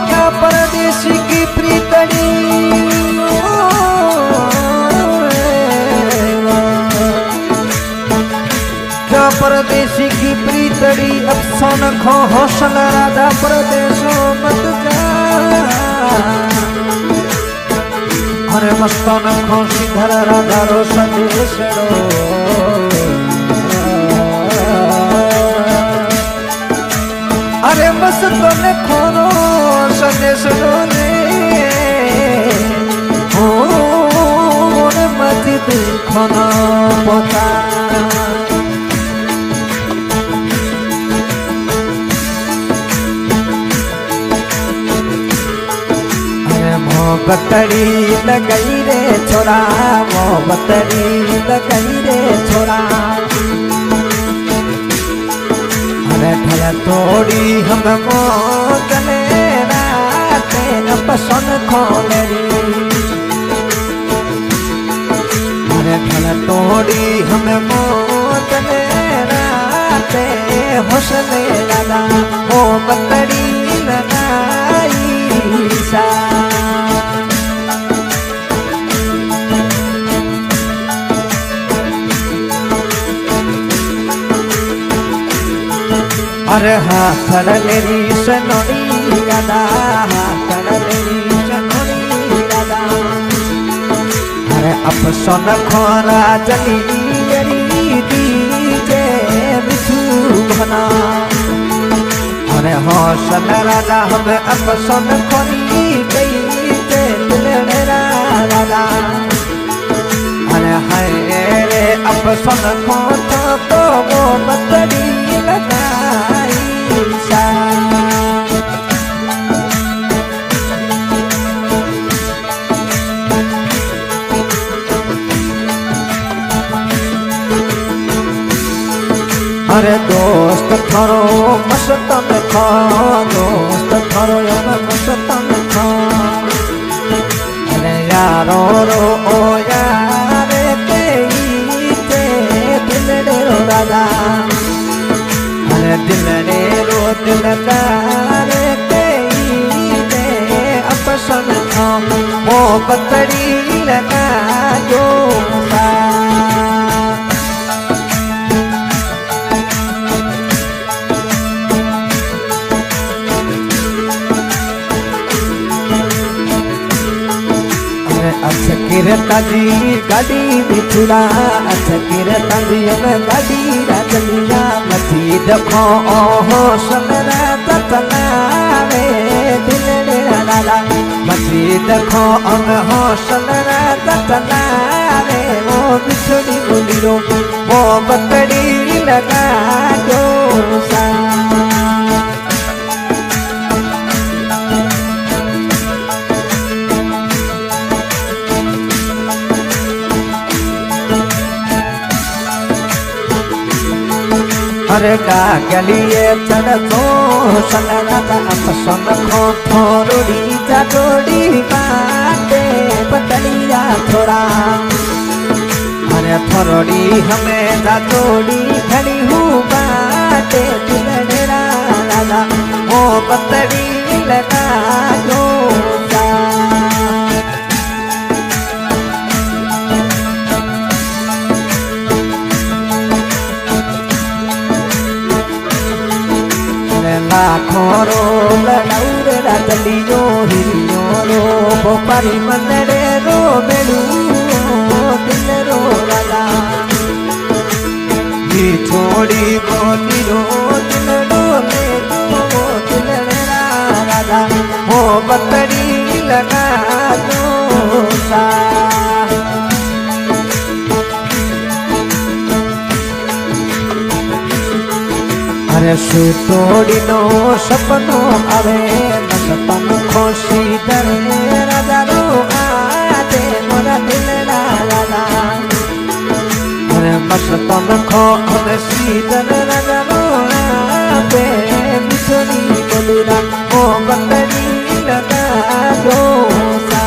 क्या परदेसी की प्रीतड़ी क्या परदेसी की प्रीतड़ी अफसोन खो हौसला राधा परदेशों मत जा अरे मस्तान खो सीधर राधा रो संदेशड़ो अरे मस्तान खोनो संदेशड़ो रे ओ रे मस्जिद खोनो पोता मोहब्बतड़ी लगई रे छोरा मोहब्बतड़ी लगई रे छोरा अरे ठल तोड़ी हम मोतले राते पसंद खोलरी अरे ठल तोड़ी हम मोतले राते हौसले लगा मोहब्बतड़ी लगाई सा अरे हाँ थड़लेरी सनोड़ी गादा हाँ थड़लेरी सनोड़ी गादा अरे अपसोन खोरा जली यरी दीजे मिठू बना अरे हौसल राजा हम अपसोन खोरी गई जे दिलने राजा अरे हाय रे अपसोन खो तो वो मतड़ी लगाई सा अरे दोस्त थारो मस्तन खा दोस्त थारो मस्तन खा अरे यारो रो ओ यारे ते दिलड़े रो राजा अरे दिलड़े रो दिलदार ते अपसन खा मोहब्बतड़ी लगा जो किरताजी गाड़ी बिछुड़ा अच्छा किरताजी में गाड़ी राजलिया मस्जिद खो ओहो समरा ततना रे दिलड़े राला मस्जिद खो ओहो समरा ततना रे वो बिछुड़ी बोलियो वो बतड़ी लगा जो सा अरे गलिए चढ़ो सलरा अपसंद खो थोड़ी जाडोड़ी बाटे बतलिया थोड़ा अरे थोड़ी हमें जाडोड़ी खड़ी हूँ बाटे दिलड़े राजा वो बतड़ी लगा जो लाखों रो लड़ाउरे राजलियो हिरियो रो भोपारी मंदरे रो बेलू दिल रो राजा ये छोड़ी बोती रो दिल रो ले दो दिल राजा वो बतड़ी लगा दो सा अरे सुतोड़ी नो सपनो आवे मस्तन खोसी दरे राजा रो आते मोरा दिल राजा अरे मस्तन खोसी दरे राजा रो आते बिछड़ी बोलूरा ओ बंदरी लगा दो सा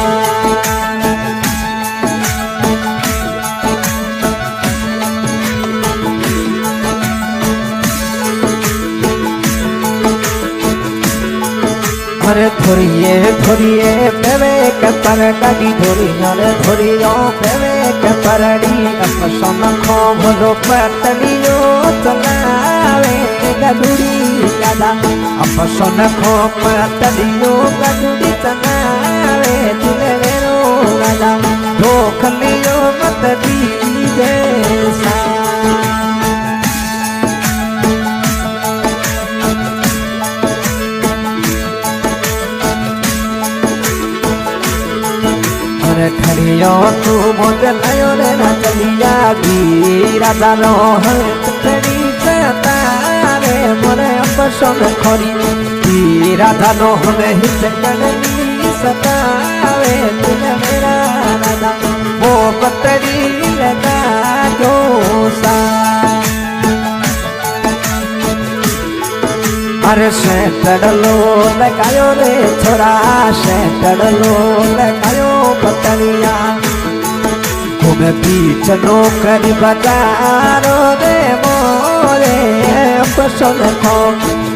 ધોરીએ ધોરીએ પેવે કે પર ગાડી ધોરીઓ રે ધોરીઓ પેવે કે પરડી અપસન ખો ભરો પતલીઓ ચલાવે ગદુડી દાદા અપસન ખો પતલીઓ ગદુડી ચલાવે દિલવેરો દાદા ધોખલીઓ મત દીજે સા खड़ियो तू मोदलायो रे राजलिया भी राजा रो हरी सता रे मोरे अपसम खरी भी राजा नो हमें हित करनी सता रे तुम मेरा राजा वो पतरी लगा दो सा अरे शेटड़लो लगायो रे छोरा शेटड़लो लगायो पतलिया घूमे बीच नो करी बजारो रे मोरे पसंद खो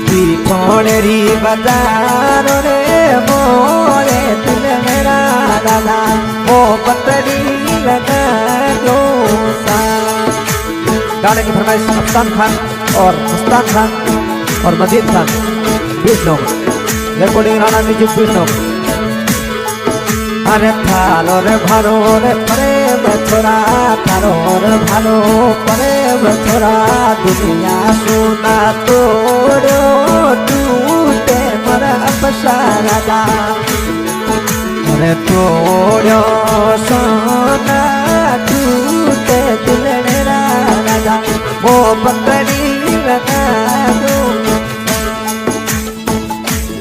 पीठोनेरी बजारो रे मोरे तुम मेरा दादा वो पतली लगा दो सा। गाने की फरमाइश अफसान खान और मस्तान खान और मजीद खान विष्णु रिकॉर्डिंग राणा म्यूजिक विष्णु। अरे थारो रे भारो रे प्रेम छोरा थारो रे भारो प्रेम छोरा दुनिया सुना तोड़ो टूटे मरा अपसारा अरे तोड़ो सोना टूटे दिल राजा वो पकड़